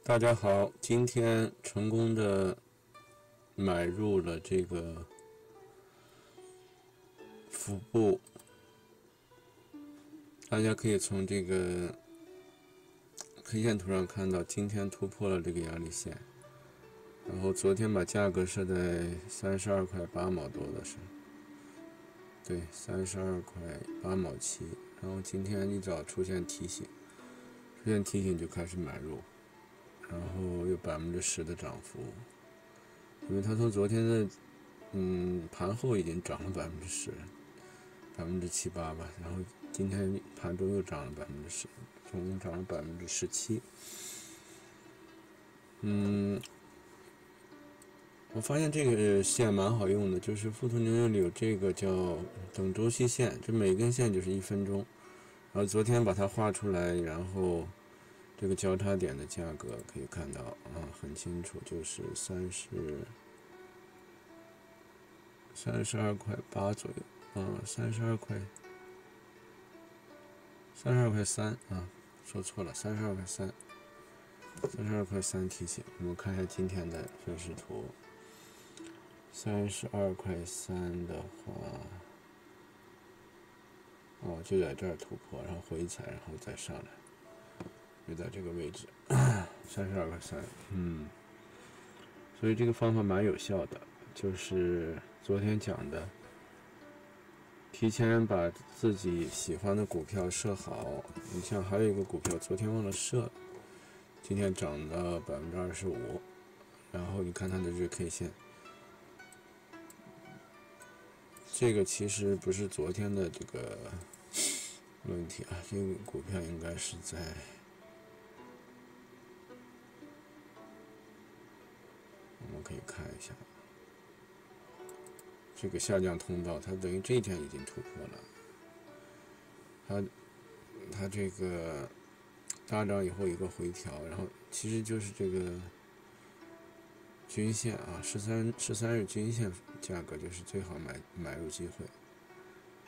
大家好，今天成功的买入了这个腹部，大家可以从这个 K 线图上看到，今天突破了这个压力线，然后昨天把价格设在32块8毛多的时候，对，32块8毛7，然后今天一早出现提醒就开始买入。然后有10%的涨幅，因为它从昨天的盘后已经涨了10%，7、8%吧，然后今天盘中又涨了10%，总共涨了17%。我发现这个线蛮好用的，就是富途牛牛里有这个叫等周期线，这每根线就是1分钟，然后昨天把它画出来，然后这个交叉点的价格可以看到很清楚，就是32块8左右32块3说错了，32块3提醒。我们看一下今天的分时图，32块3的话，就在这儿突破，然后回踩，然后再上来，就在这个位置，32块3，所以这个方法蛮有效的，就是昨天讲的，提前把自己喜欢的股票设好。你像还有一个股票，昨天忘了设，今天涨到25%，然后你看它的日 K 线，这个其实不是昨天的这个问题啊，这个股票应该是在我们可以看一下这个下降通道，它等于这一天已经突破了，它这个大涨以后一个回调，然后其实就是这个均线13日均线价格就是最好买入机会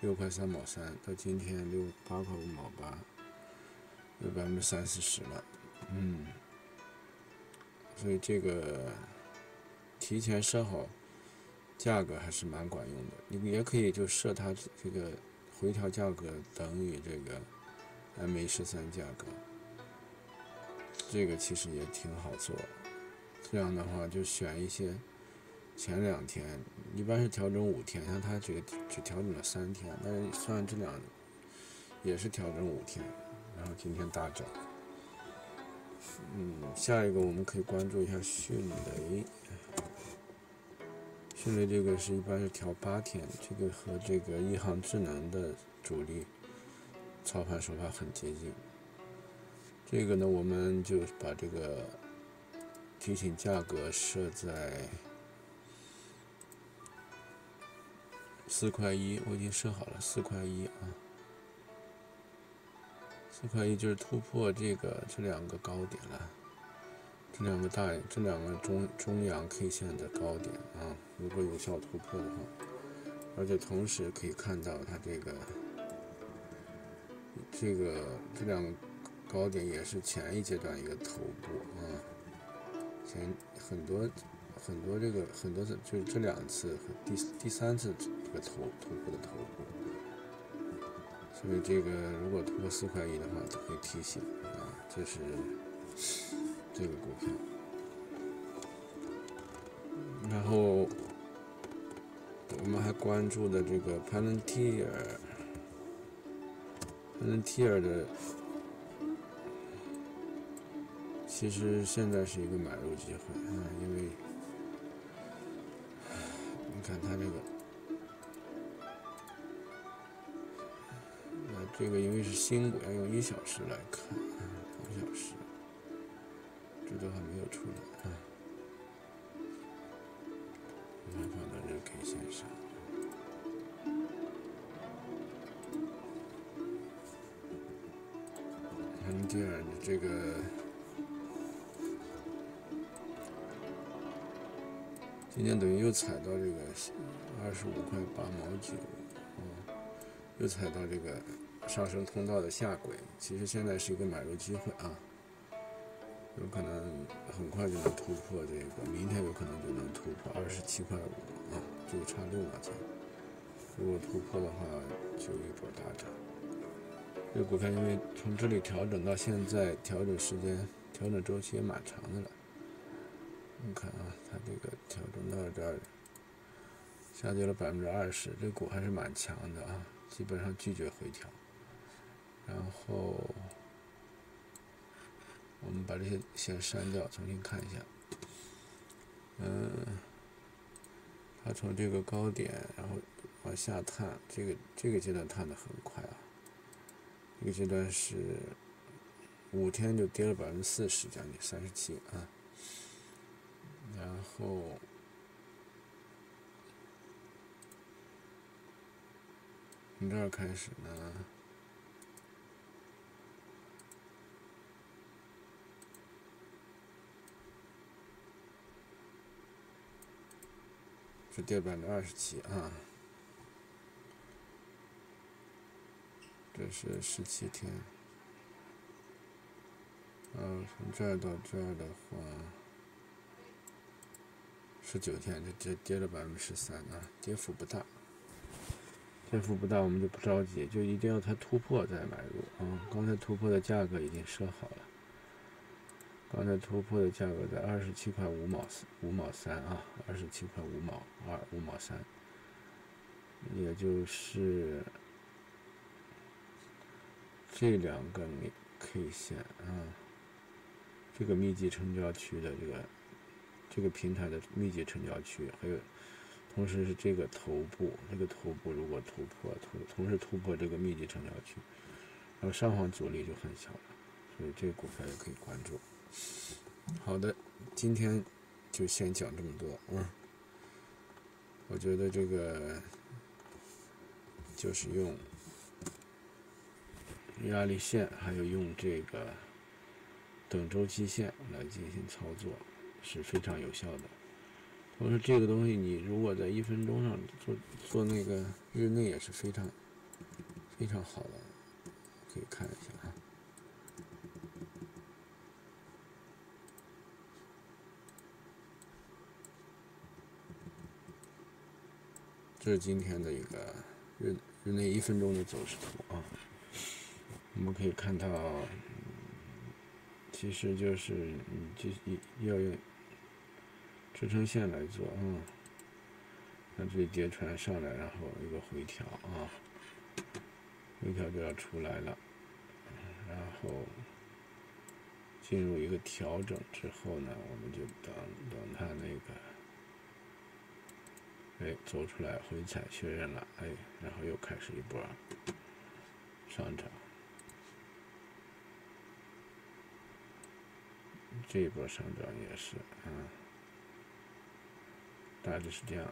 ，6块3毛3，到今天8块5毛8，有30-40%了，所以这个提前设好价格还是蛮管用的。你也可以就设它这个回调价格等于这个 MA13价格，这个其实也挺好做。这样的话就选一些前2天，一般是调整5天，像它这个只调整了3天，但是算这两也是调整5天，然后今天大涨。下一个我们可以关注一下迅雷。迅雷这个一般是调8天，这个和这个一航智能的主力操盘手法很接近。这个呢，我们就把这个提醒价格设在4块1，我已经设好了4块14块1就是突破这2个高点了，这两个中阳 K 线的高点如果有效突破的话，而且同时可以看到它这两个高点也是前一阶段一个头部前很多次就是这2次和第3次这个突破的头部，所以这个如果突破4块1的话，都可以提醒这是这个股票。然后我们还关注的这个 Palantir 的，其实现在是一个买入机会因为你看它这个因为是新股，要用1小时来看，2小时，这都还没有出来我们放到日 K 线上。第二，这个今天等于又踩到这个25块8毛9，又踩到这个上升通道的下轨，其实现在是一个买入机会有可能很快就能突破这个，明天有可能就能突破27.5啊，就差6毛钱。如果突破的话，就一波大涨。这个股票因为从这里调整到现在，调整时间、调整周期也蛮长的了。你看啊，它这个调整到这儿，下跌了20%，这股还是蛮强的啊，基本上拒绝回调。然后我们把这些先删掉，重新看一下。它从这个高点，然后往下探，这个阶段探得很快啊。这个阶段是5天就跌了40%，将近37%啊。然后从这儿开始呢，是跌27%啊。这是17天，从这儿到这儿的话，19天，这跌了13%啊，跌幅不大。跌幅不大，我们就不着急，就一定要它突破再买入啊。刚才突破的价格已经设好了，刚才突破的价格在27.5毛3啊，27.5毛3，也就是这2个K 线啊，这个密集成交区的这个平台的密集成交区，还有同时是这个头部，如果突破，同时突破这个密集成交区，然后上方阻力就很小了，所以这个股票也可以关注。好的，今天就先讲这么多。我觉得这个就是用压力线，还有用这个等周期线来进行操作，是非常有效的。同时，这个东西你如果在1分钟上做那个日内也是非常好的，可以看一下啊。这是今天的一个日内1分钟的走势图啊。我们可以看到，其实就是要用支撑线来做啊。看这里跌穿上来，然后一个回调啊，回调就要出来了，然后进入一个调整之后呢，我们就等它那个，走出来回踩确认了，然后又开始一波上涨，这一波上涨也是大致是这样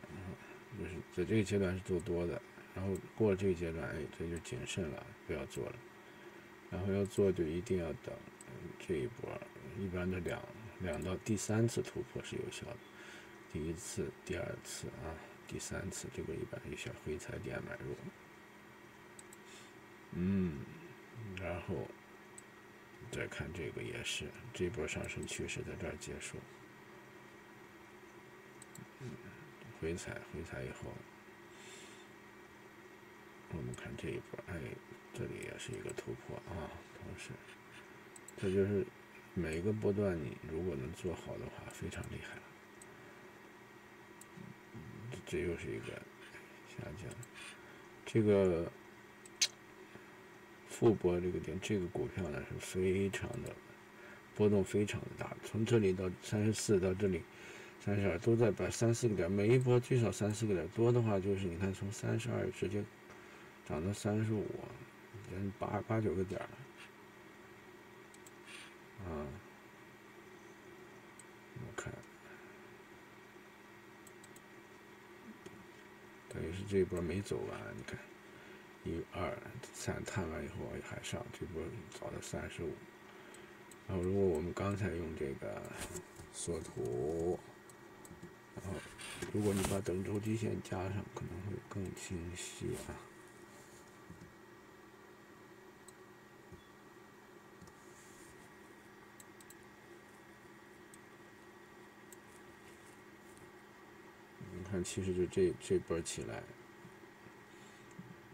就是在这个阶段是做多的，然后过了这个阶段，这就谨慎了，不要做了。然后要做就一定要等这一波，一般的两到第3次突破是有效的，第1次、第2次啊，第3次这个一般有效回踩点买入。然后再看这个也是，这波上升趋势在这儿结束，回踩以后，我们看这一波，这里也是一个突破啊，同时，这就是每一个波段你如果能做好的话，非常厉害了。这又是一个下降，这个复波这个点，这个股票呢是非常的波动非常的大，从这里到34到这里32都在把3、4个点，每一波最少3、4个点，多的话就是你看从32直接涨到35，8、9个点了啊！我看，等于是这一波没走完，你看1、2、3探完以后还上，这波早到35。然后如果我们刚才用这个缩图，然后如果你把等周期线加上，可能会更清晰啊。看，其实就这波起来，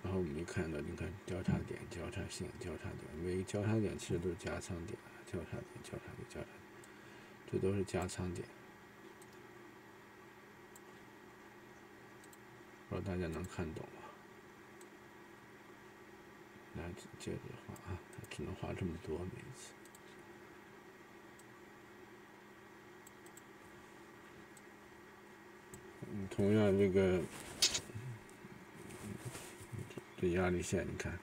然后我们就看到，你看交叉点、交叉线、交叉点，每一交叉点其实都是加仓点，交叉点、交叉点、交叉点，这都是加仓点。不知道大家能看懂吗？来接着画啊，只能画这么多，每一次。同样这压力线，你看，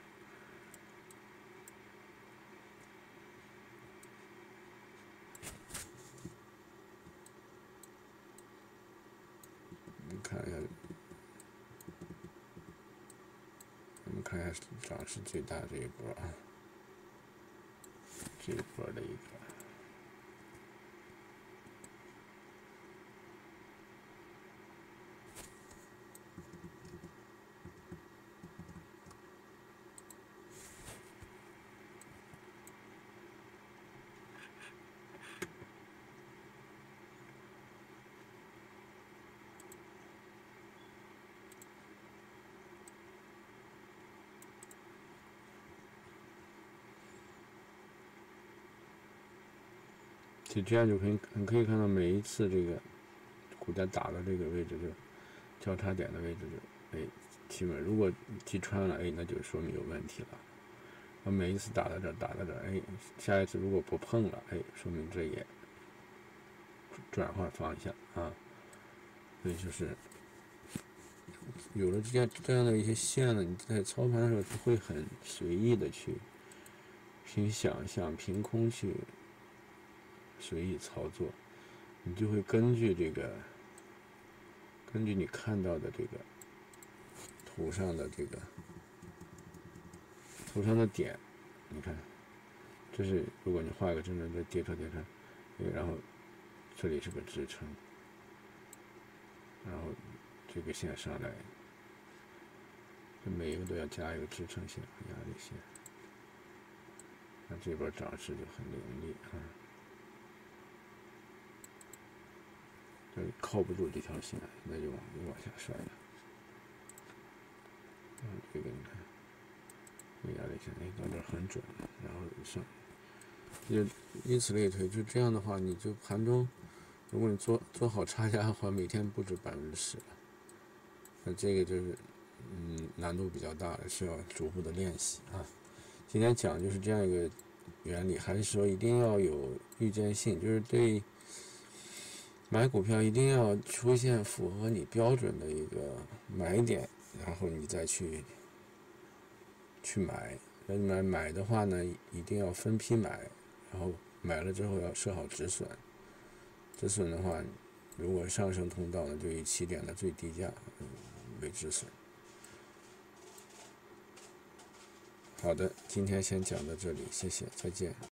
你看一下，我们看一下涨势最大这一波啊，这一波的一个。就这样就可以看到每一次这个股价打到这个位置，就交叉点的位置就基本如果击穿了那就说明有问题了。每一次打到这下一次如果不碰了说明这也转换方向啊。所以就是有了这样的一些线呢，你在操盘的时候会很随意的去凭想象、凭空去随意操作，你就会根据你看到的这个图上的点，你看，这是如果你画一个真正的跌穿，然后这里是个支撑，然后这个线上来，这每一个都要加一个支撑线和压力线，那这边涨势就很凌厉啊。靠不住这条线，那就往下摔了。这个你看，这压力线到这很准，然后上，就以此类推。就这样的话，你就盘中，如果你做好差价的话，每天不止10%了。那这个就是难度比较大的，需要逐步的练习啊。今天讲就是这样一个原理，还是说一定要有预见性，就是对。买股票一定要出现符合你标准的一个买点，然后你再去买。那买的话呢，一定要分批买，然后买了之后要设好止损。止损的话，如果上升通道呢，就以起点的最低价为止损。好的，今天先讲到这里，谢谢，再见。